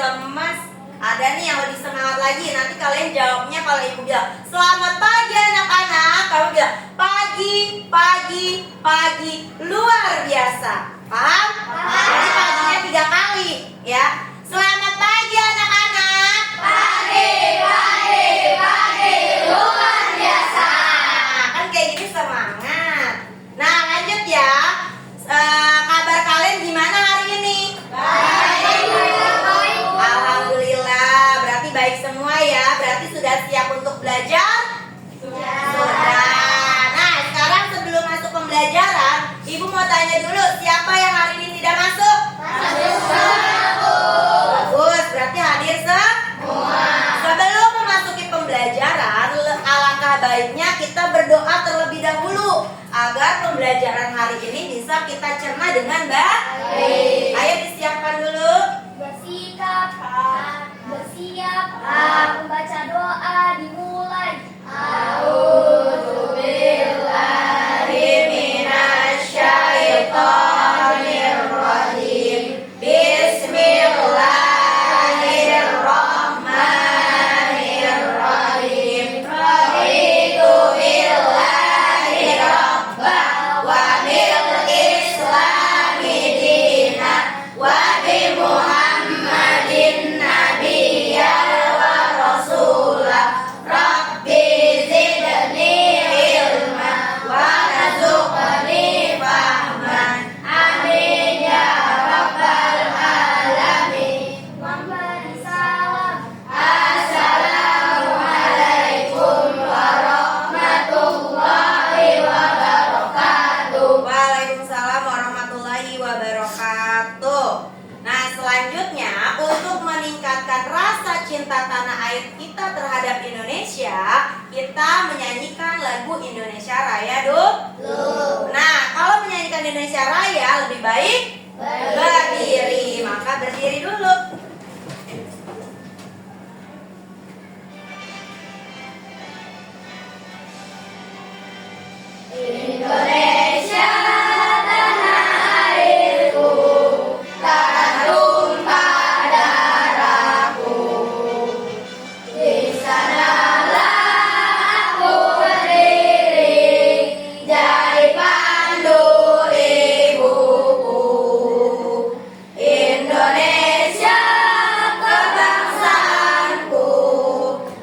lemas. Ada nih yang lebih semangat lagi. Nanti kalian jawabnya kalau ibu bilang selamat pagi anak-anak, kamu bilang pagi, pagi, pagi, luar biasa. Paham? Jadi paginya 3 kali ya. Selamat pagi anak-anak. Pagi, pagi, pagi, luar biasa. Nah, kan kayak gini semangat. Nah, lanjut ya. Kabar kalian gimana hari ini? Baik. Alhamdulillah, berarti baik semua ya. Berarti sudah siap untuk belajar? Sudah. Nah, sekarang sebelum masuk pembelajaran, Ibu mau tanya dulu, siapa yang hari ini tidak masuk? Bagus, berarti hadir semua. Sebelum memasuki pembelajaran, alangkah baiknya kita berdoa terlebih dahulu agar pembelajaran hari ini bisa kita cerna dengan baik. Ayo disiapkan dulu. Bersikap, bersiap, membaca doa dimulai. A'udzubillahiminasyaitonirrajim. Bismillahirrahmanirrahim. Raditu billahi rabbah wa bil islami dinan wa bi Muhammadin nabiyyan wa rasulah. Rabbi zidni ilma wa rzuqni fahman. Amin ya rabbal alamin. Memberi salam. Assalamualaikum warahmatullahi wabarakatuh. Waalaikumsalam warahmatullahi wabarakatuh. Nah, selanjutnya untuk meningkatkan rasa cinta tanah air kita terhadap Indonesia, kita menyanyikan lagu Indonesia Raya dulu. Nah, kalau menyanyikan Indonesia Raya lebih baik berdiri. Maka berdiri dulu. Indonesia tanah airku, tanah tumpah darahku. Di sanalah aku berdiri, jadi pandu ibuku. Indonesia kebangsaanku,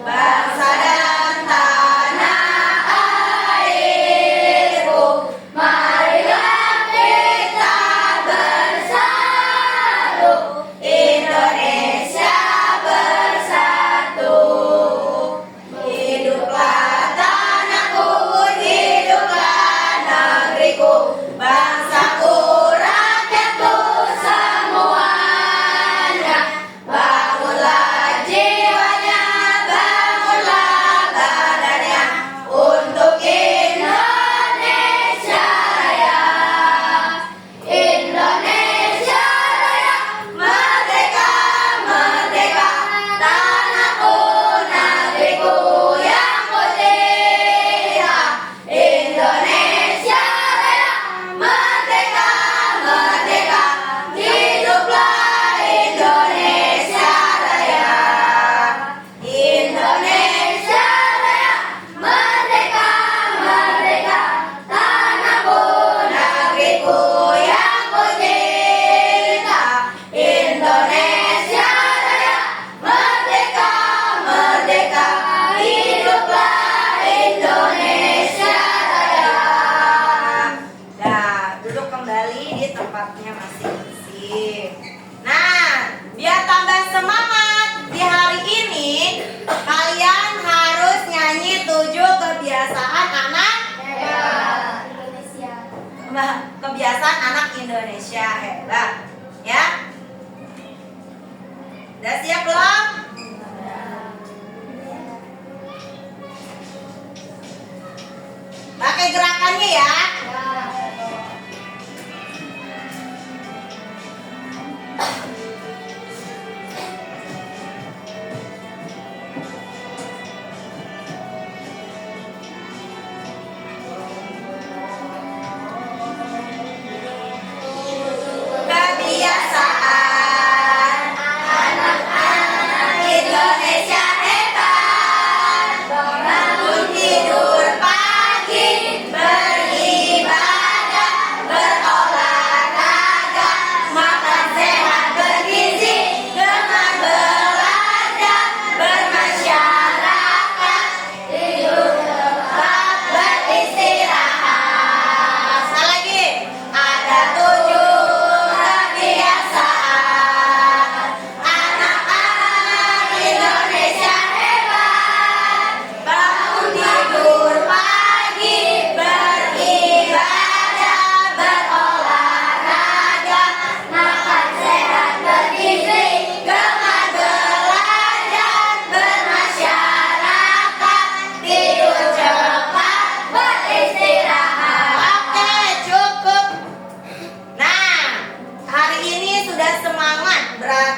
bangsa dan tanah airku. Marilah kita bersatu, Indonesia bersatu. Hiduplah tanahku, hiduplah negeriku, bangsaku, rakyatku semuanya. Bangunlah jiwanya, bangunlah badannya untuk Indonesia Raya. Indonesia Raya, merdeka, merdeka, tanahku, negeriku yang merdeka. Indonesia Raya, merdeka, merdeka, hiduplah Indonesia Raya. Indonesia Raya, merdeka, merdeka, tanahku, negeriku yang merdeka. Indonesia Raya, merdeka, merdeka, hiduplah Indonesia Raya. Nah, duduk kembali di tempatnya masing-masing. Nah, biar tambah semangat di hari ini, kalian harus nyanyi 7 kebiasaan anak Indonesia. kebiasaan anak Indonesia hebat. Ya? Udah siap belum? Pakai gerakannya ya. Kebiasaan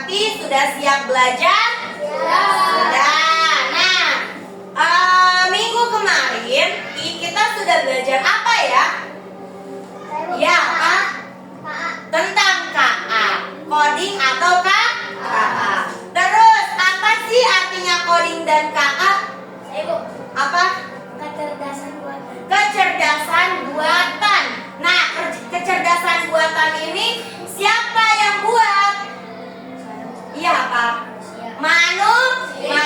Santi sudah siap belajar? Sudah. Nah, minggu kemarin kita sudah belajar apa ya? Ya, apa? Tentang KA, coding atau KA. Terus apa sih artinya coding dan KA? Apa? Kecerdasan buatan. Kecerdasan buatan. Nah, kecerdasan buatan ini siapa yang buat? Iya, apa? Manusia.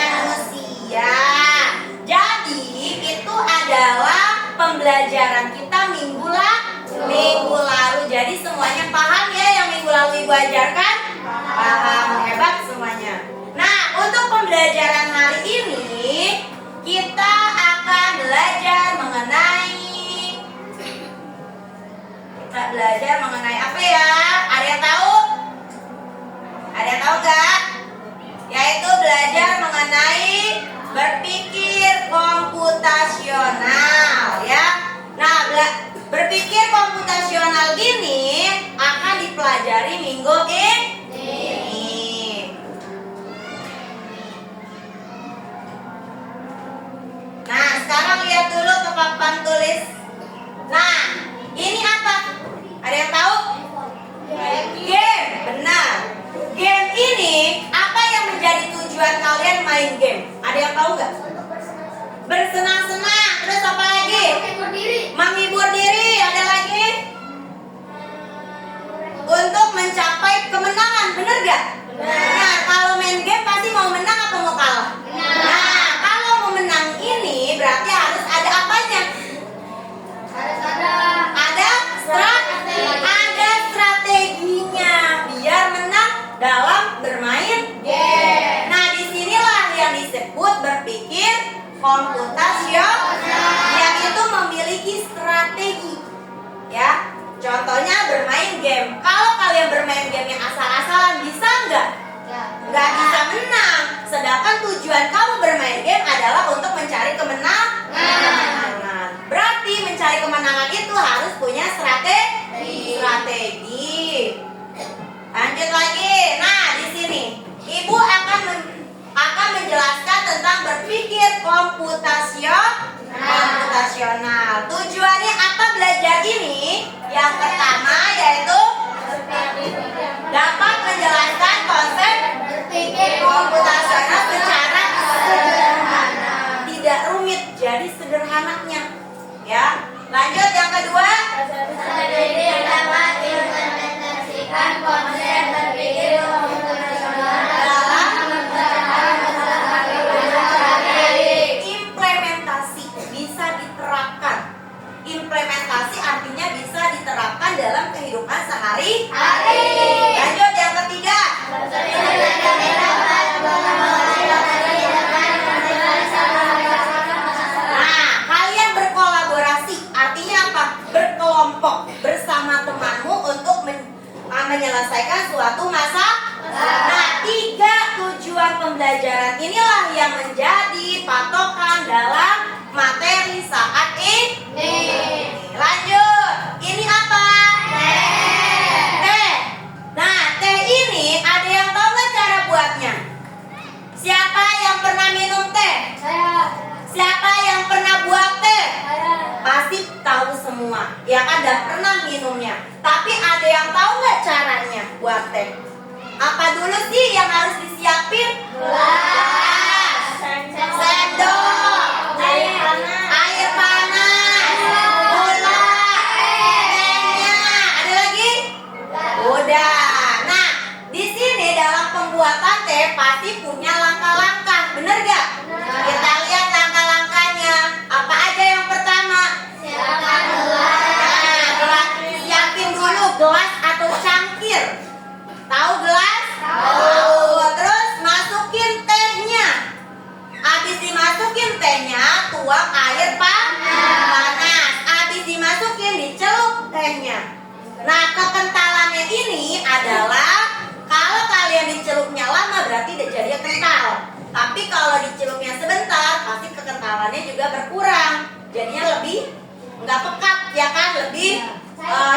Jadi itu adalah pembelajaran kita minggu lalu. Jadi semuanya paham ya yang minggu lalu Ibu ajarkan? Paham, hebat semuanya. Nah, untuk pembelajaran hari ini kita akan belajar mengenai apa ya? Ada yang tahu? Ada yang tahu nggak? Yaitu belajar mengenai berpikir komputasional ya. Nah, berpikir komputasional gini akan dipelajari minggu ini. Nah, sekarang lihat dulu ke papan tulis. Nah, ini apa? Ada yang tahu? Game, benar. Game ini apa yang menjadi tujuan kalian main game? Ada yang tahu nggak? Bersenang-senang. Terus apa lagi? Menghibur diri. Ada lagi? Untuk mencapai kemenangan, benar gak? Nah, kalau main game pasti mau menang apa mau kalah? Nah, kalau mau menang ini berarti harus ada apanya? Ada strateginya biar menang dalam bermain game. Nah, disinilah yang disebut berpikir komputasional, yang itu memiliki strategi. Ya, contohnya bermain game. Kalau kalian bermain game yang asal-asalan bisa nggak? Nggak bisa menang. Sedangkan tujuan kamu bermain game adalah untuk mencari kemenangan. Berarti mencari kemenangan itu harus punya strategi. Lanjut lagi. Nah, di sini Ibu akan menjelaskan tentang berpikir komputasional. Tujuannya apa belajar ini? Yang pertama yaitu dapat menjelaskan konsep berpikir komputasional secara sederhana. Tidak rumit, jadi sederhananya. Ya. Lanjut yang kedua. Strategi yang dapat diimplementasikan konsep berpikir komputasional dalam implementasi bisa diterapkan. Implementasi artinya bisa diterapkan dalam kehidupan sehari-hari. Lanjut yang ketiga. Nah, kalian berkolaborasi artinya apa? Berkelompok bersama temanmu untuk menyelesaikan suatu masalah. Nah, 3 tujuan pembelajaran inilah yang menjadi patokan dalam materi saat ini. Lanjut. Ini apa? Teh. Nah, teh ini ada yang tahu nggak cara buatnya? Siapa yang pernah minum teh? Siapa yang pernah buat teh? Pasti tahu semua. Ya kan, dan pernah minumnya. Tapi ada yang tahu nggak caranya buat teh? Apa dulu sih yang harus disiapin? Gelas, sendok, air panas, gula, tehnya. Ada lagi? Udah. Nah, di sini dalam pembuatan teh pasti punya langkah-langkah, bener gak? Kita lihat langkah-langkahnya. Apa aja yang pertama? Siapkan gelas. Nah, gelas siapin dulu gelas atau cangkir. Tahu gelas? Tahu. Terus masukin tehnya. Habis dimasukin tehnya, tuang air panas. Habis dimasukin, dicelup tehnya. Nah, kekentalannya ini adalah kalau kalian dicelupnya lama berarti jadinya kental. Tapi kalau dicelupnya sebentar, pasti kekentalannya juga berkurang. Jadinya lebih nggak pekat, ya kan? Lebih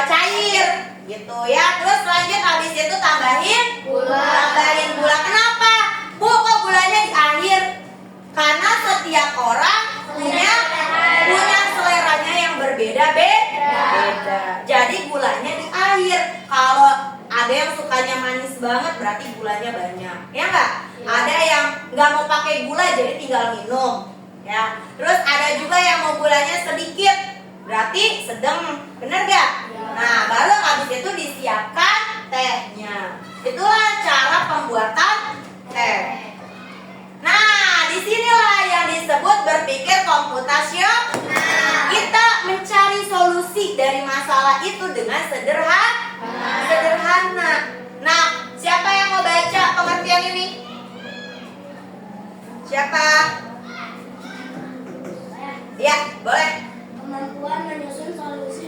cair gitu ya. Terus lanjut, habis itu tambahin Tambahin gula. Kenapa? Bu, kok gulanya di akhir? Karena setiap orang punya seleranya yang berbeda-beda. Jadi gulanya di akhir. Kalau ada yang sukanya manis banget, berarti gulanya banyak. Ya nggak? Ada yang nggak mau pakai gula, jadi tinggal minum. Ya. Terus ada juga yang mau gulanya sedikit, berarti sedang. Bener nggak? Nah, baru habis itu disiapkan tehnya. Itulah cara pembuatan teh. Nah, disinilah yang disebut berpikir komputasional. Kita mencari solusi dari masalah itu dengan sederhana. Nah, siapa yang mau baca pengertian ini? Siapa? Ya, boleh. Kemampuan menyusun solusi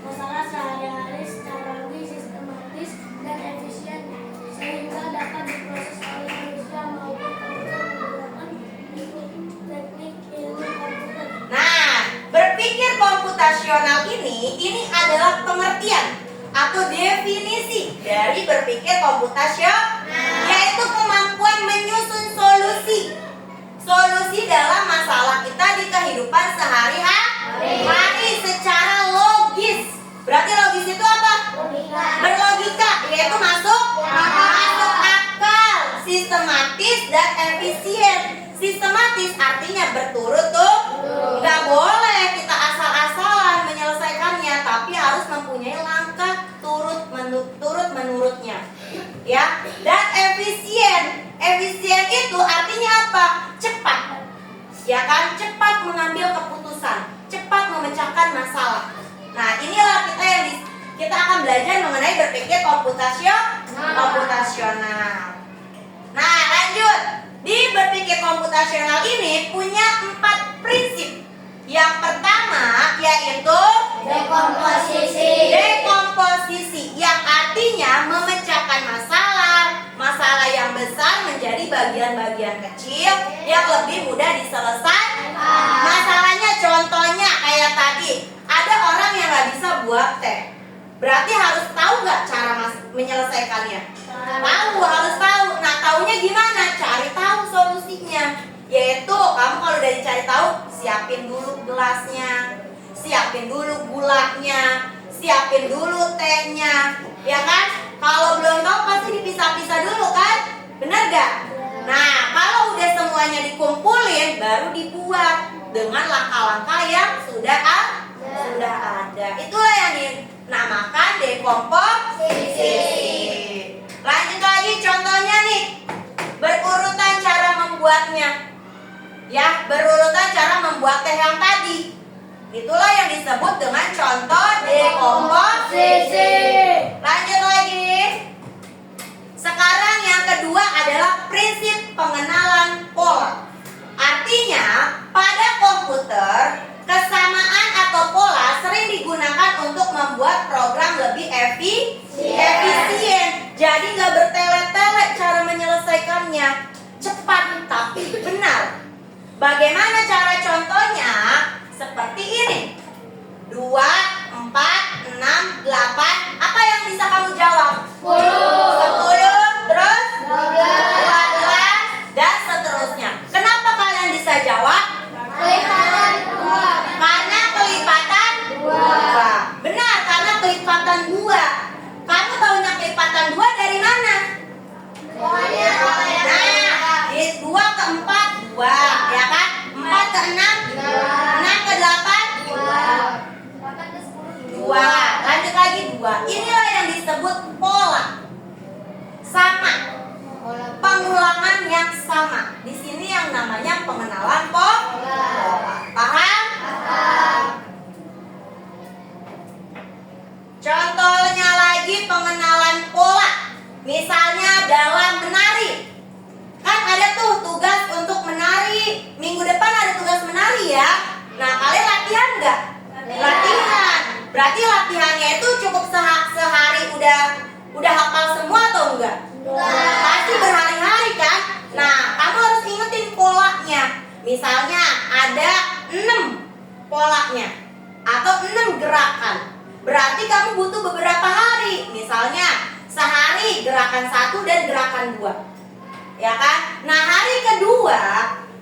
masalah sehari-hari secara logis, sistematis, dan efisien sehingga dapat diproses oleh manusia maupun komputer menggunakan teknik ilmu komputer. Nah, berpikir komputasional ini adalah pengertian atau definisi dari berpikir komputasional, yaitu kemampuan menyusun solusi dalam masalah kita di kehidupan sehari-hari secara logis. Berarti logis itu apa? Berlogika, yaitu masuk akal, sistematis dan efisien. Sistematis artinya berturut tuh. Nggak boleh kita asal-asalan menyelesaikannya, tapi harus mempunyai langkah turut menurutnya. Ya, dan efisien. Efisien itu artinya apa? Cepat. Ya kan? Cepat mengambil keputusan, cepat memecahkan masalah. Nah, inilah kita akan belajar mengenai berpikir komputasional. Nah, lanjut. Di berpikir komputasional ini punya 4 prinsip. Yang pertama yaitu dekomposisi, yang artinya memecahkan masalah yang besar menjadi bagian-bagian kecil yang lebih mudah diselesaikan. Masalahnya contohnya kayak tadi, ada orang yang nggak bisa buat teh. Berarti harus tahu nggak cara menyelesaikannya? Harus tahu. Nah, taunya gimana? Cari tahu solusinya. Yaitu kamu kalau udah dicari tahu, siapin dulu gelasnya, siapin dulu gulanya, siapin dulu tehnya, ya kan? Kalau belum tahu pasti dipisah-pisah dulu kan? Benar gak? Nah, kalau udah semuanya dikumpulin, baru dibuat dengan langkah-langkah yang sudah ada. Itulah yang dinamakan dekomposisi. Lanjut lagi contohnya nih, berurutan cara membuatnya. Ya, berurutan cara membuat teh yang tadi. Itulah yang disebut dengan contoh dekomposisi. Lanjut lagi. Sekarang yang kedua adalah prinsip pengenalan pola. Artinya, pada komputer, kesamaan atau pola sering digunakan untuk membuat program lebih efisien. Jadi nggak bertele-tele cara menyelesaikannya. Cepat tapi benar. Bagaimana cara contohnya? Seperti ini. 2, 4, 6, 8. Apa yang bisa kamu jawab? 10, terus 12, dan seterusnya. Kenapa kalian bisa jawab? Karena kelipatan 2. Benar, karena kelipatan 2. Kamu tahunya kelipatan 2 dari mana? Nah, 2 ke 4, 2, ya kan? 4 ke 6, 6 ke 8, 2. Lanjut lagi 2. Inilah yang disebut pola. Sama. Pengulangan yang sama. Di sini yang namanya pengenalan pola. Paham? Contohnya lagi pengenalan pola. Misalnya dalam menari. Kan ada tuh tugas untuk menari. Minggu depan ada tugas menari ya. Nah, kalian latihan nggak? Latihan. Berarti latihannya itu cukup sehari udah hafal semua atau enggak? Pasti berhari-hari kan? Nah, kamu harus ingetin polanya. Misalnya ada 6 polanya atau 6 gerakan. Berarti kamu butuh beberapa hari. Misalnya sehari gerakan gerakan 1 dan gerakan 2. Ya kan? Nah, hari kedua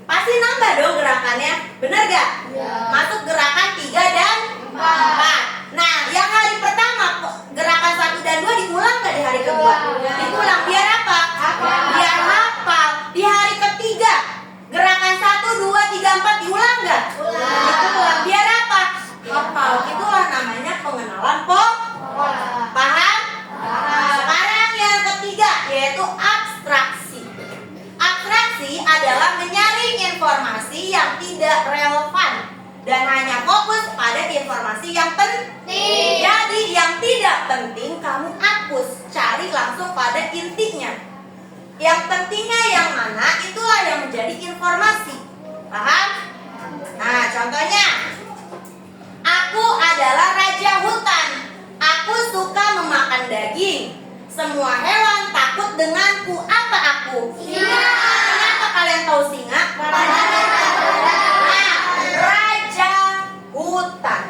pasti nambah dong gerakannya. Bener gak? Masuk gerakan 3 dan 4. Nah, yang hari pertama gerakan 1 dan 2 diulang gak di hari kedua? Diulang. Biar apa? Biar hafal. Di hari ketiga gerakan 1, 2, 3, 4 diulang gak? Diulang. Biar apa? Hafal. Itulah namanya pengenalan pola. Paham? Sekarang yang ketiga yaitu abstraksi. Abstraksi adalah menyaring informasi yang tidak relevan dan hanya fokus pada informasi yang penting. Jadi yang tidak penting kamu hapus, cari langsung pada intinya. Yang pentingnya yang mana, itulah yang menjadi informasi. Paham? Nah, contohnya, aku adalah raja hutan. Aku suka memakan daging. Semua hewan takut denganku. Apa aku? Singa. Kenapa kalian tahu singa? Raja hutan.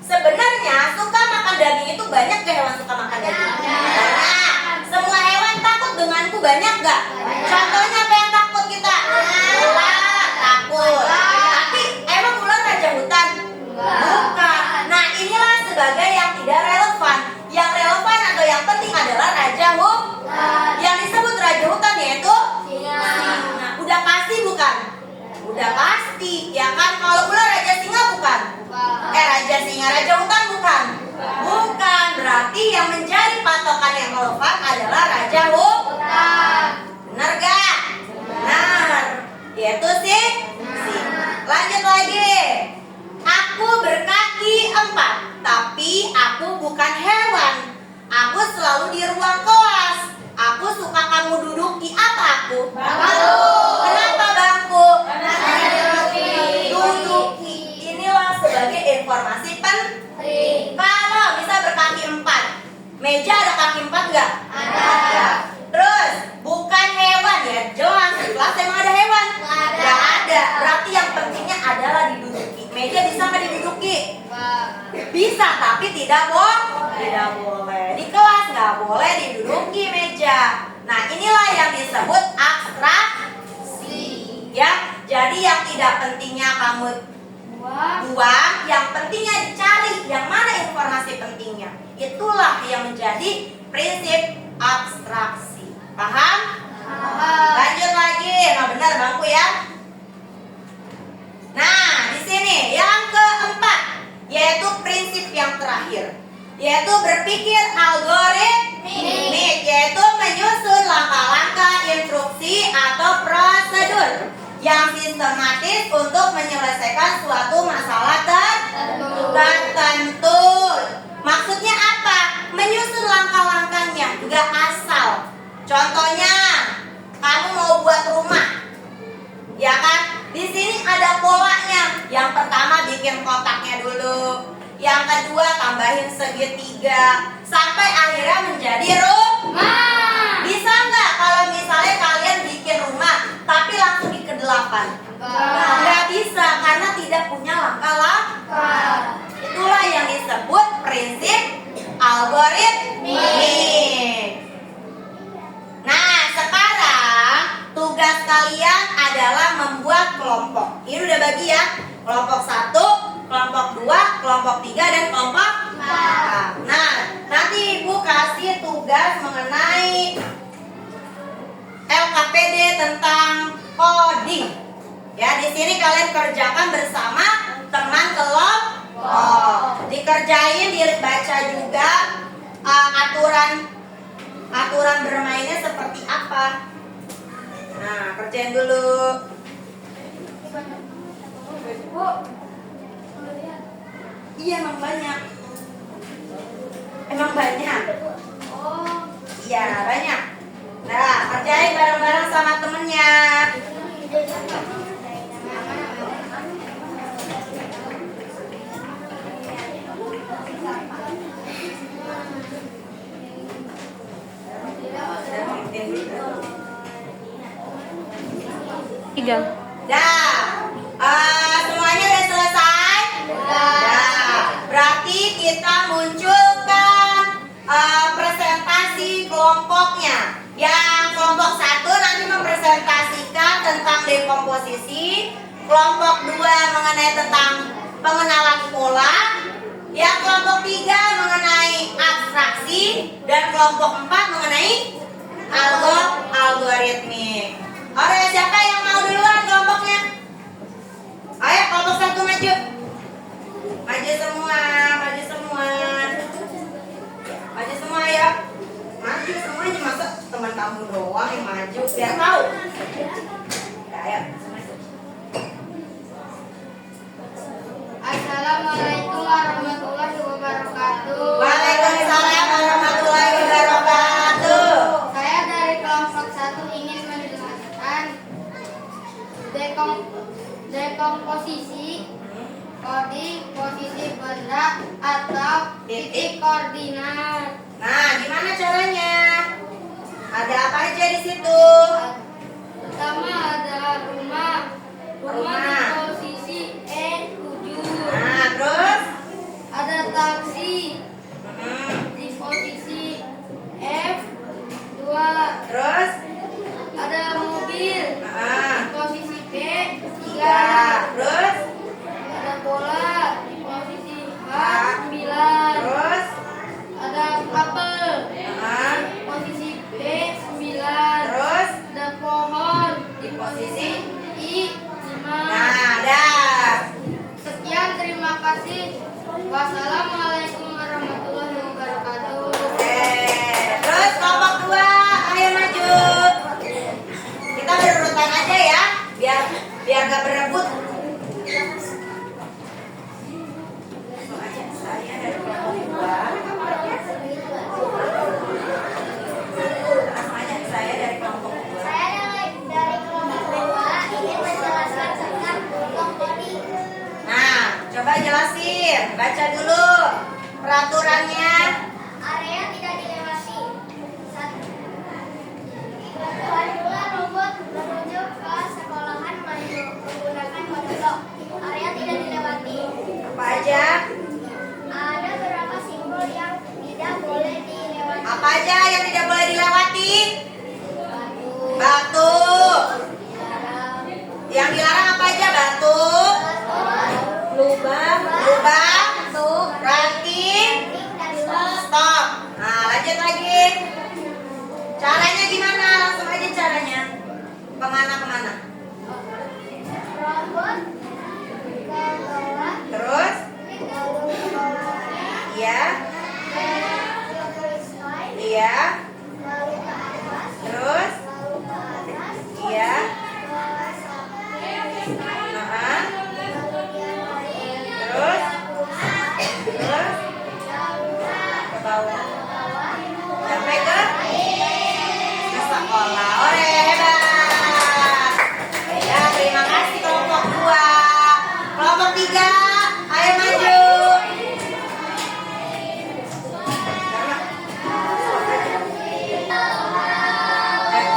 Sebenarnya suka makan daging itu banyak gak hewan suka makan daging? Banyak. Semua hewan takut denganku banyak gak? Contohnya apa yang takut kita? Ular takut. Tapi emang ular raja hutan? Bukan. Nah, inilah sebagai yang tidak relevan. Yang relevan atau yang penting adalah raja hutan. Yang disebut raja hutan yaitu singa. Udah pasti bukan? Udah pasti, ya kan? Kalau ular raja singa bukan? Raja singa, raja hutan bukan? Bukan. Berarti yang menjadi patokan yang relevan adalah raja hutan. Benar gak? Benar. Yaitu singa. Lanjut lagi. Aku berkaki 4, tapi aku bukan hewan. Aku selalu di ruang kelas. Aku suka kamu duduki. Apa aku? Bangku. Kenapa bangku? Duduki. Inilah sebagai informasi penting. Kalau bisa berkaki 4, meja ada kaki 4 gak? Ada. Terus bukan hewan ya, jelas di kelas emang ada hewan? Gak ada. Berarti yang pentingnya adalah diduduki. Meja bisa nggak diduduki? Bisa, tapi tidak boleh. Di kelas nggak boleh diduduki meja. Nah, inilah yang disebut abstraksi. Ya, jadi yang tidak pentingnya kamu buang, yang pentingnya dicari yang mana informasi pentingnya. Itulah yang menjadi prinsip abstraksi. Paham? Lanjut lagi. Nah, benar bangku ya. Nah, di sini yang keempat yaitu prinsip yang terakhir, yaitu berpikir algoritmik, yaitu menyusun langkah-langkah, instruksi atau prosedur yang sistematis untuk menyelesaikan suatu masalah tertentu. Maksudnya apa? Menyusun langkah-langkahnya, gak asal. Contohnya, kamu mau buat rumah, ya kan? Di sini ada polanya. Yang pertama bikin kotaknya dulu. Yang kedua tambahin segitiga sampai akhirnya menjadi rumah. Bisa nggak kalau misalnya kalian bikin rumah tapi langsung di ke-8? Nggak bisa karena tidak punya langkah-langkah. Itulah yang disebut prinsip algoritmik. Nah, sekarang tugas kalian adalah membuat kelompok. Ini udah bagi ya. Kelompok 1, kelompok 2, kelompok 3, dan kelompok 4. Nah, nanti Ibu kasih tugas mengenai LKPD tentang coding. Ya, di sini kalian kerjakan bersama teman kelompok. Dikerjain, dibaca juga aturan bermainnya seperti apa. Nah, kerjain dulu. Iya, emang banyak. Iya, banyak. Nah, kerjain bareng-bareng sama temennya. Tiga. Semuanya udah selesai? Udah. Berarti kita munculkan presentasi kelompok kelompoknya. Yang kelompok 1 nanti mempresentasikan tentang dekomposisi, kelompok 2 mengenai tentang pengenalan pola, yang kelompok 3 mengenai abstraksi, dan kelompok 4 mengenai algoritmik. Oke, siapa yang mau duluan kelompoknya? Ayo kelompok 1 maju. Maju semua, maju semua. Maju semua ya. Maju semuanya, masa teman kamu doang yang maju biar tahu. Ya, ayo. Assalamualaikum warahmatullahi wabarakatuh. Waalaikumsalam warahmatullahi wabarakatuh. Saya dari kelompok 1 ingin menjelaskan dekomposisi posisi benda atau titik koordinat. Nah, gimana caranya? Ada apa aja di situ? Pertama ada rumah Rumah. di posisi E7. Nah, terus? Ada taksi Hmm, di posisi F2. terus? Ada mobil Nah, di posisi B3. ya, terus? Ada bola di posisi H9. Terus? Ada kabel Nah, di posisi B9. terus? Ada pohon di Posisi? I5. Nah, dah. Sekian, terima kasih. Wassalamualaikum warahmatullahi wabarakatuh. Terus kelompok 2, ayo maju. Kita berurutan aja ya, biar gak berebut. Langsung aja, saya dari kelompok 2. Langsung aja, saya dari kelompok 2. Saya dari kelompok 2 ingin menjelaskan tentang komponen. Nah, coba jelasin, baca dulu peraturannya. Area tidak dilewati. 1. Dua robot menuju ke sekolahan menggunakan kodok. Area tidak dilewati. Apa aja? Ada beberapa simbol yang tidak boleh dilewati. Apa aja yang tidak boleh dilewati? Batu, Batu. garam, Yang dilarang apa aja? Batu, lubang, ranting, dan stop. stop. Nah, lanjut lagi. Caranya gimana? Langsung aja caranya. Kemana? Robot ke bawah, Terus? lalu ke bawah, Iya, ke garis line, iya. lalu ke atas, Terus? lalu ke atas, Iya. ke sampai Nah, lalu dia naik, terus? sampai Terus? Ke bawah. Sampai ke sekolah. Ore, hebat. Ya, terima kasih kelompok 2. Kelompok 3, ayo maju.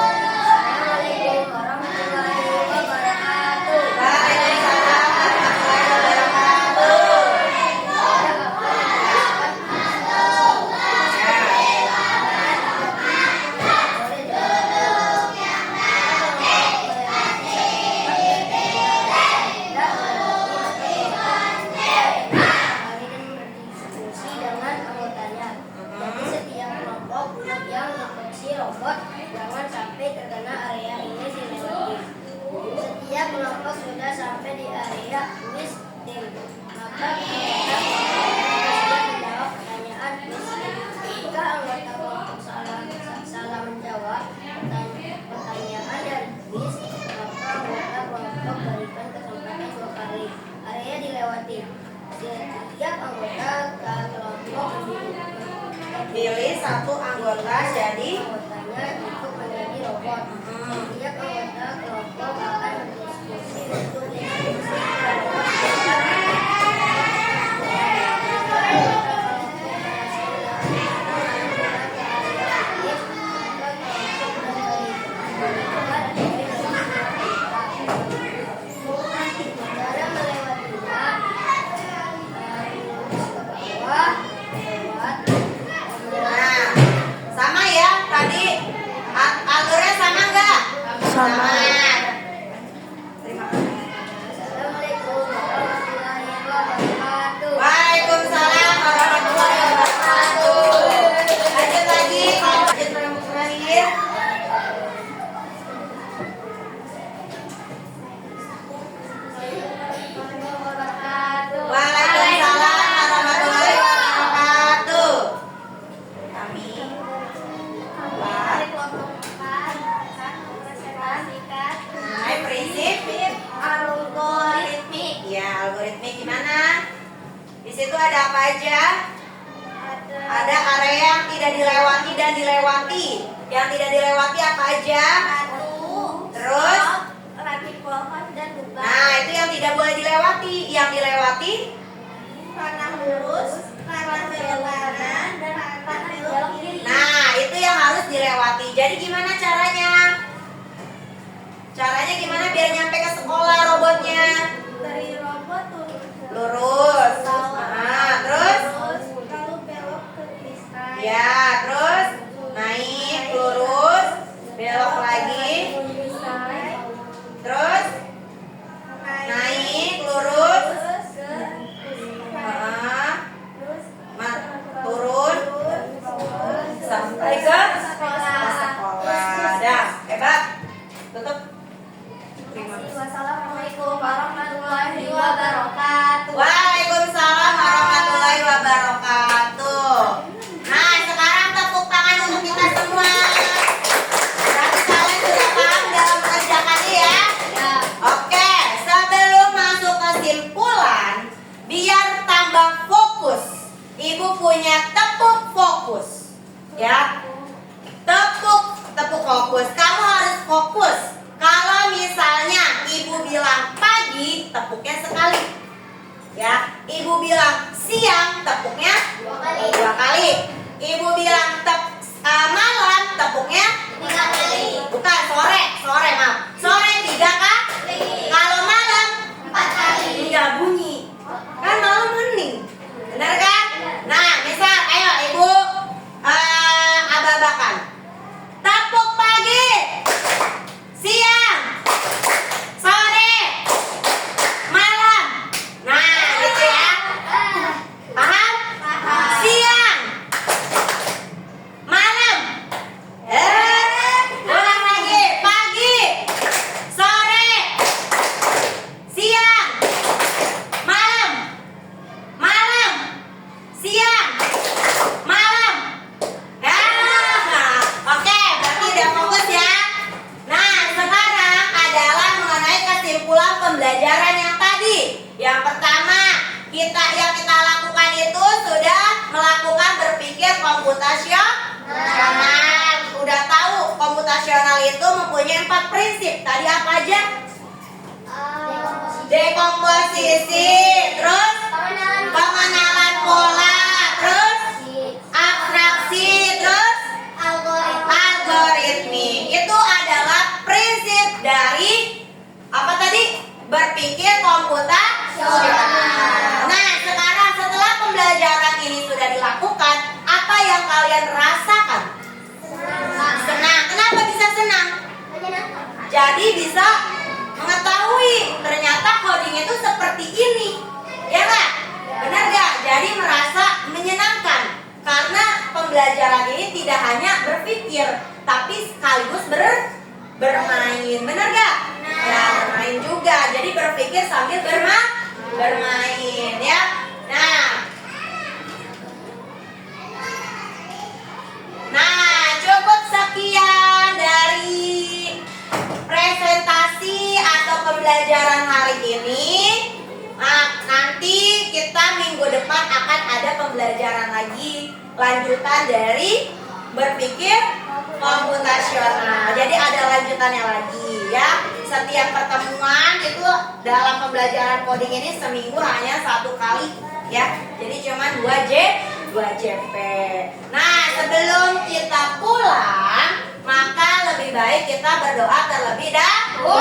Assalamualaikum warahmatullahi wabarakatuh. Waalaikumsalam warahmatullahi berdiskusi dengan anggotanya. Jadi setiap kelompok yang berfungsi robot jangan sampai terkena area ini dilewati. Setiap kelompok sudah sampai di area quiz tim, maka anggota kelompok menjawab pertanyaan quiz tim. Jika anggota kelompok salah menjawab pertanyaan dari quiz, maka anggota kelompok berikan kesempatan 2 kali. Area dilewati. Setiap anggota kelompok Pilih satu anggota jadi anggotanya untuk menjadi robot. Setiap anggota kelompok akan berdiskusi untuk diskusi robot. Cara melewatinya lurus ke bawah lewat Nah, sama ya. Sama-sama. Terima kasih. Assalamualaikum warahmatullahi wabarakatuh. Waalaikumsalam warahmatullahi wabarakatuh. Lanjut lagi, lanjut rambut terakhir. Waalaikumsalam warahmatullahi wabarakatuh. Kami prinsip algoritmik. Ya, algoritmik gimana? Di situ ada apa aja? Ada area yang tidak dilewati dan dilewati. Yang tidak dilewati apa aja? Terus? Nah, itu yang tidak boleh dilewati. Yang dilewati? Tanah lurus, tanah belok kanan, dan tanah belok kiri. Nah, itu yang harus dilewati. Jadi gimana caranya? Caranya gimana biar nyampe ke sekolah robotnya? Dari robot turun Lurus. Nah, terus? lalu belok ke kiri. Ya, terus naik lurus, belok lagi, terus naik lurus, turun sampai ke sekolah. Dah, hebat. Tutup. Terima kasih. Wassalamualaikum warahmatullahi wabarakatuh. Waalaikumsalam warahmatullahi wabarakatuh. Nah, sekarang tepuk tangan untuk kita semua. Berarti kalian sudah paham dalam mengerjakannya ya? Oke, sebelum masuk kesimpulan, biar tambah fokus, Ibu punya tepuk fokus. Ya. Tepuk fokus. Kamu harus fokus. Kalau misalnya Ibu bilang pagi, tepuknya sekali. Ya, Ibu bilang siang, tepuknya dua kali. Ibu bilang malam, tepuknya 3 kali. bukan sore maaf. Sore 3 kali. Kalau malam 4 kali. tidak bunyi. Kan malam hening. Benar kan? Nah, misal ayo Ibu aba-abakan. Tepuk pagi, siang, sore, malam. Nah, gitu ya. Paham? Siang, malam. Ulang lagi. Pagi, sore, siang, malam. Malam, siang, malam. Oke, berarti udah fokus ya. Nah, sekarang adalah mengenai kesimpulan pembelajaran yang tadi. Yang pertama, yang kita lakukan itu sudah melakukan berpikir komputasional. Udah tahu komputasional itu mempunyai 4 prinsip. Tadi apa aja? Dekomposisi, terus pengenalan pola, terus abstraksi, terus algoritmik. Itu adalah prinsip dari apa tadi? Berpikir komputasional. Nah, sekarang setelah pembelajaran ini sudah dilakukan, apa yang kalian rasakan? Senang. Kenapa bisa senang? Jadi bisa mengetahui ternyata coding itu seperti ini. Ya nggak? Benar nggak? Jadi merasa menyenangkan. Karena pembelajaran ini tidak hanya berpikir, tapi sekaligus bermain. Benar nggak? Ya, bermain juga. Jadi berpikir sambil bermain ya. Nah, cukup sekian dari presentasi atau pembelajaran hari ini. Nah, nanti kita minggu depan akan ada pembelajaran lagi lanjutan dari berpikir komputasional. Jadi ada lanjutannya lagi ya. Setiap pertemuan itu dalam pembelajaran coding ini seminggu hanya 1 kali ya. Jadi cuma 2 JP. Nah, sebelum kita pulang, maka lebih baik kita berdoa terlebih dahulu.